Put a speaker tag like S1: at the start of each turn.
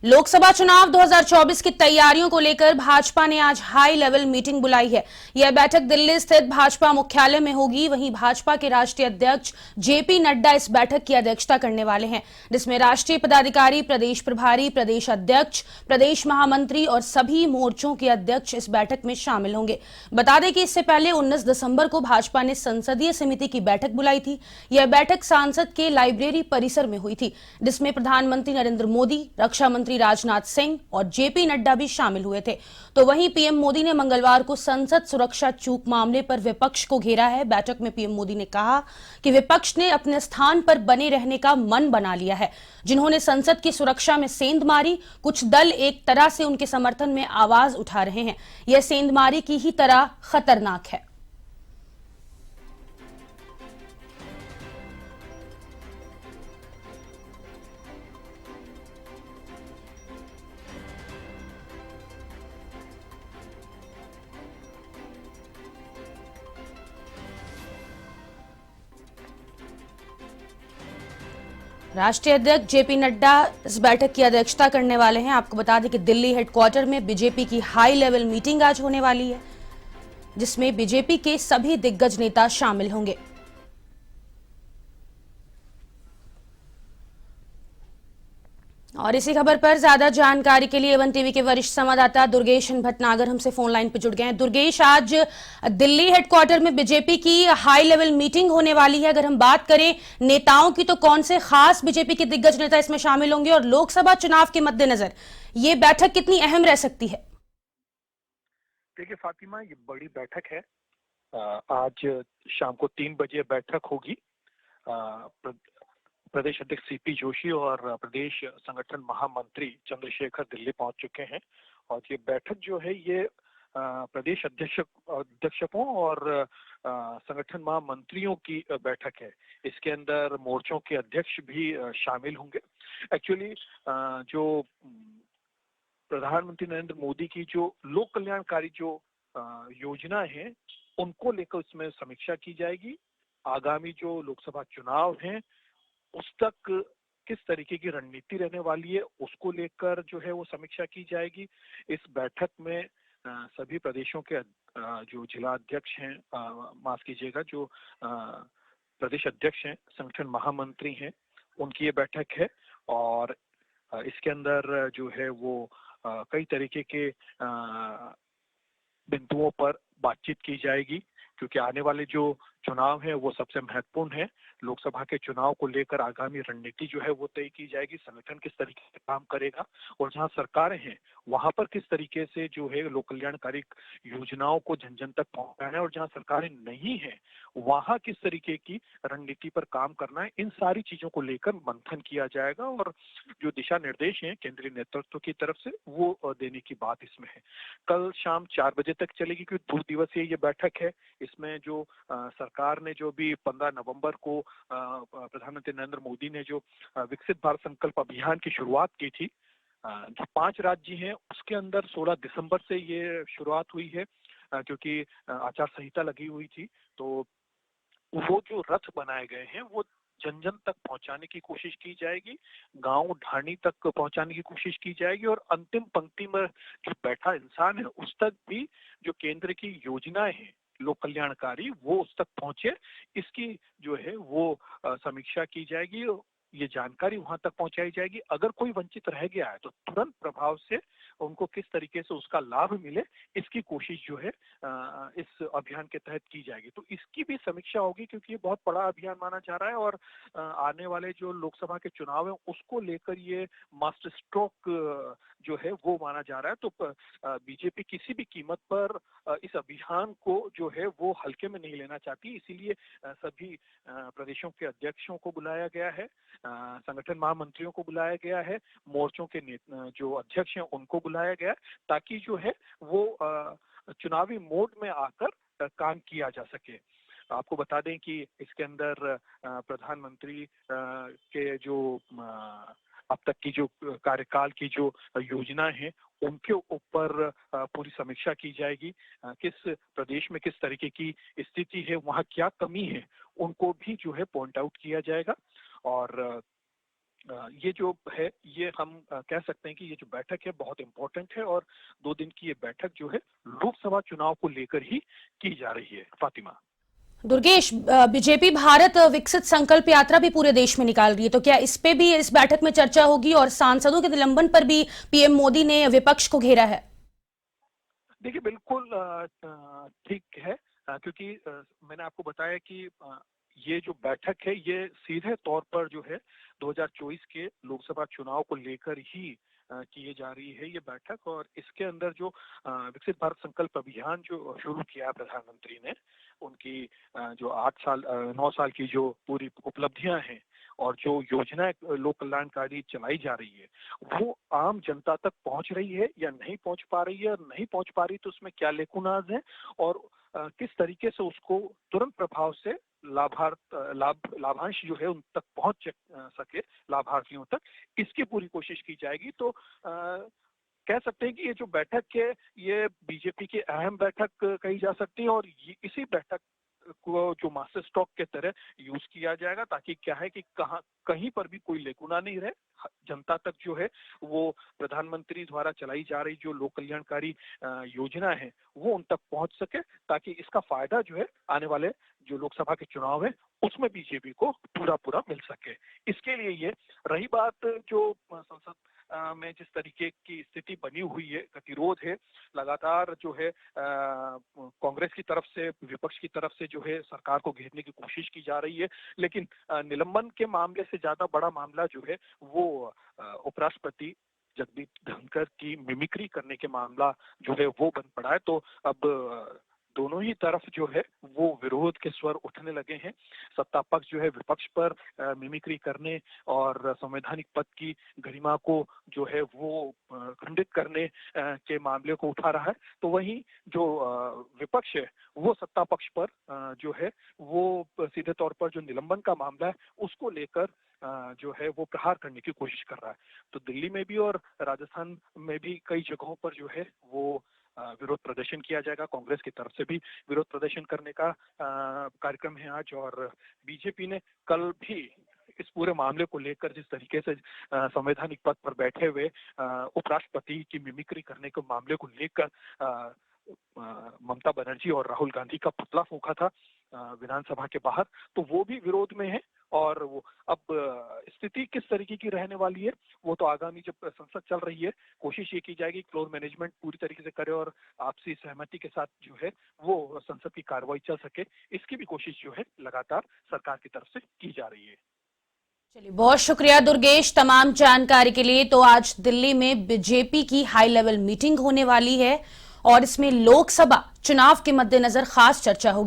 S1: लोकसभा चुनाव 2024 की तैयारियों को लेकर भाजपा ने आज हाई लेवल मीटिंग बुलाई है। यह बैठक दिल्ली स्थित भाजपा मुख्यालय में होगी। वहीं भाजपा के राष्ट्रीय अध्यक्ष जेपी नड्डा इस बैठक की अध्यक्षता करने वाले हैं, जिसमें राष्ट्रीय पदाधिकारी, प्रदेश प्रभारी, प्रदेश अध्यक्ष, प्रदेश महामंत्री और सभी मोर्चों के अध्यक्ष इस बैठक में शामिल होंगे। बता दें कि इससे पहले 19 दिसंबर को भाजपा ने संसदीय समिति की बैठक बुलाई थी। यह बैठक सांसद के लाइब्रेरी परिसर में हुई थी, जिसमें प्रधानमंत्री नरेंद्र मोदी, रक्षा मंत्री राजनाथ सिंह और जेपी नड्डा भी शामिल हुए थे। तो वहीं पीएम मोदी ने मंगलवार को संसद सुरक्षा चूक मामले पर विपक्ष को घेरा है। बैठक में पीएम मोदी ने कहा कि विपक्ष ने अपने स्थान पर बने रहने का मन बना लिया है। जिन्होंने संसद की सुरक्षा में सेंध मारी, कुछ दल एक तरह से उनके समर्थन में आवाज उठा रहे हैं। यह सेंधमारी की ही तरह खतरनाक है। राष्ट्रीय अध्यक्ष जेपी नड्डा इस बैठक की अध्यक्षता करने वाले हैं। आपको बता दें कि दिल्ली हेडक्वार्टर में बीजेपी की हाई लेवल मीटिंग आज होने वाली है, जिसमें बीजेपी के सभी दिग्गज नेता शामिल होंगे। और इसी खबर पर ज्यादा जानकारी के लिए एवन टीवी के वरिष्ठ संवाददाता दुर्गेश भटनागर हमसे फोन लाइन पर जुड़ गए हैं। दुर्गेश, आज दिल्ली हेडक्वार्टर में बीजेपी की हाई लेवल मीटिंग होने वाली है। अगर हम बात करें नेताओं की, तो कौन से खास बीजेपी के दिग्गज नेता इसमें शामिल होंगे और लोकसभा चुनाव के मद्देनजर ये बैठक कितनी अहम रह सकती है?
S2: देखिए फातिमा, ये बड़ी बैठक है। आज शाम को 3 बजे बैठक होगी। प्रदेश अध्यक्ष सीपी जोशी और प्रदेश संगठन महामंत्री चंद्रशेखर दिल्ली पहुंच चुके हैं और ये बैठक जो है ये प्रदेश अध्यक्षों और संगठन महामंत्रियों की बैठक है। इसके अंदर मोर्चों के अध्यक्ष भी शामिल होंगे। एक्चुअली जो प्रधानमंत्री नरेंद्र मोदी की जो लोक कल्याणकारी जो योजना है, उनको लेकर उसमें समीक्षा की जाएगी। आगामी जो लोकसभा चुनाव हैं उस तक किस तरीके की रणनीति रहने वाली है, उसको लेकर जो है वो समीक्षा की जाएगी। इस बैठक में सभी प्रदेशों के जो जिला अध्यक्ष हैं, माफ कीजिएगा, जो प्रदेश अध्यक्ष हैं, संगठन महामंत्री हैं, उनकी ये बैठक है। और इसके अंदर जो है वो कई तरीके के बिंदुओं पर बातचीत की जाएगी, क्योंकि आने वाले जो चुनाव है वो सबसे महत्वपूर्ण है। लोकसभा के चुनाव को लेकर आगामी रणनीति जो है वो तय की जाएगी। संगठन किस तरीके से काम करेगा और जहां सरकारें हैं वहां पर किस तरीके से जो है लोक कल्याणकारी योजनाओं को जन जन तक पहुंचाना है, और जहां सरकारें नहीं है वहां किस तरीके की रणनीति पर काम करना है, इन सारी चीजों को लेकर मंथन किया जाएगा। और जो दिशा निर्देश हैं केंद्रीय नेतृत्व की तरफ से वो देने की बात इसमें है। कल शाम 4 बजे तक चलेगी, क्योंकि 2 दिवसीय ये बैठक है। इसमें जो सरकार ने जो भी 15 नवंबर को प्रधानमंत्री नरेंद्र मोदी ने जो विकसित भारत संकल्प अभियान की शुरुआत की थी, जो 5 राज्य हैं उसके अंदर 16 दिसंबर से ये शुरुआत हुई है, क्योंकि आचार संहिता लगी हुई थी। तो वो जो रथ बनाए गए हैं वो जन जन तक पहुंचाने की कोशिश की जाएगी, गांव ढाणी तक पहुंचाने की कोशिश की जाएगी, और अंतिम पंक्ति में जो बैठा इंसान है उस तक भी जो केंद्र की योजनाएं हैं लोक कल्याणकारी वो उस तक पहुंचे, इसकी जो है वो समीक्षा की जाएगी। ये जानकारी वहां तक पहुंचाई जाएगी। अगर कोई वंचित रह गया है तो तुरंत प्रभाव से उनको किस तरीके से उसका लाभ मिले, इसकी कोशिश जो है इस अभियान के तहत की जाएगी। तो इसकी भी समीक्षा होगी, क्योंकि ये बहुत बड़ा अभियान माना जा रहा है और आने वाले जो लोकसभा के चुनाव है उसको लेकर ये मास्टर स्ट्रोक जो है वो माना जा रहा है। तो बीजेपी किसी भी कीमत पर इस अभियान को जो है वो हल्के में नहीं लेना चाहती, इसीलिए सभी प्रदेशों के अध्यक्षों को बुलाया गया है, संगठन महामंत्रियों को बुलाया गया है, मोर्चों के जो अध्यक्ष हैं उनको बुलाया गया है, ताकि जो है वो चुनावी मोड में आकर काम किया जा सके। आपको बता दें कि इसके अंदर प्रधानमंत्री के जो अब तक की जो कार्यकाल की जो योजना है उनके ऊपर पूरी समीक्षा की जाएगी। किस प्रदेश में किस तरीके की स्थिति है, वहाँ क्या कमी है, उनको भी जो है पॉइंट आउट किया जाएगा। और ये जो है ये हम कह सकते हैं कि ये जो बैठक है बहुत इम्पोर्टेंट है और 2 दिन की ये बैठक जो है लोकसभा चुनाव को लेकर ही की जा रही है। फातिमा।
S1: दुर्गेश, बीजेपी भारत विकसित संकल्प यात्रा भी पूरे देश में निकाल रही है, तो क्या इस पे भी इस बैठक में चर्चा होगी? और सांसदों के निलंबन पर भी पीएम मोदी ने विपक्ष को घेरा है।
S2: देखिए बिल्कुल ठीक है, क्योंकि मैंने आपको बताया कि ये जो बैठक है ये सीधे तौर पर जो है 2024 के लोकसभा चुनाव को लेकर ही किए जा रही है ये बैठक। और इसके अंदर जो विकसित भारत संकल्प अभियान जो शुरू किया प्रधानमंत्री ने, उनकी जो 9 साल की जो पूरी उपलब्धियां हैं और जो योजनाएं लोक कल्याणकारी चलाई जा रही है वो आम जनता तक पहुंच रही है या नहीं पहुंच पा रही है, और नहीं पहुंच पा रही तो उसमें क्या लेकुनाज है और किस तरीके से उसको तुरंत प्रभाव से लाभांश जो है उन तक पहुंच सके, लाभार्थियों तक, इसकी पूरी कोशिश की जाएगी। तो कह सकते हैं कि ये जो बैठक है ये बीजेपी की अहम बैठक कही जा सकती है और इसी बैठक को जो मास्टर स्ट्रोक के तरह यूज किया जाएगा, ताकि क्या है कि कहीं पर भी कोई लेकुना नहीं रहे, जनता तक जो है वो प्रधानमंत्री द्वारा चलाई जा रही जो लोक कल्याणकारी योजना है वो उन तक पहुंच सके, ताकि इसका फायदा जो है आने वाले जो लोकसभा के चुनाव है उसमें बीजेपी को पूरा मिल सके। इसके लिए ये रही बात जो संसद में जिस तरीके की स्थिति बनी हुई है, गतिरोध है, लगातार जो है कांग्रेस की तरफ से, विपक्ष की तरफ से जो है सरकार को घेरने की कोशिश की जा रही है, लेकिन निलंबन के मामले से ज्यादा बड़ा मामला जो है वो उपराष्ट्रपति जगदीप धनखड़ की मिमिक्री करने के मामला जो है वो बन पड़ा है। तो अब दोनों ही तरफ जो है वो विरोध के स्वर उठने लगे हैं। सत्ता पक्ष जो है विपक्ष पर मिमिक्री करने और संवैधानिक पद की गरिमा को जो है वो खंडित करने के मामले को उठा रहा है, तो वहीं जो विपक्ष है वो सत्ता पक्ष पर जो है वो सीधे तौर पर जो निलंबन का मामला है उसको लेकर जो है वो प्रहार करने की कोशिश कर रहा है। तो दिल्ली में भी और राजस्थान में भी कई जगहों पर जो है वो विरोध प्रदर्शन किया जाएगा। कांग्रेस की तरफ से भी विरोध प्रदर्शन करने का कार्यक्रम है आज। और बीजेपी ने कल भी इस पूरे मामले को लेकर जिस तरीके से संवैधानिक पद पर बैठे हुए उपराष्ट्रपति की मिमिक्री करने के मामले को लेकर ममता बनर्जी और राहुल गांधी का पुतला फूंका था विधानसभा के बाहर, तो वो भी विरोध में है। और वो अब स्थिति किस तरीके की रहने वाली है वो तो आगामी जब संसद चल रही है कोशिश ये की जाएगी फ्लोर मैनेजमेंट पूरी तरीके से करे और आपसी सहमति के साथ जो है वो संसद की कार्रवाई चल सके, इसकी भी कोशिश जो है लगातार सरकार की तरफ से की जा रही है।
S1: चलिए, बहुत शुक्रिया दुर्गेश तमाम जानकारी के लिए। तो आज दिल्ली में बीजेपी की हाई लेवल मीटिंग होने वाली है और इसमें लोकसभा चुनाव के मद्देनजर खास चर्चा होगी।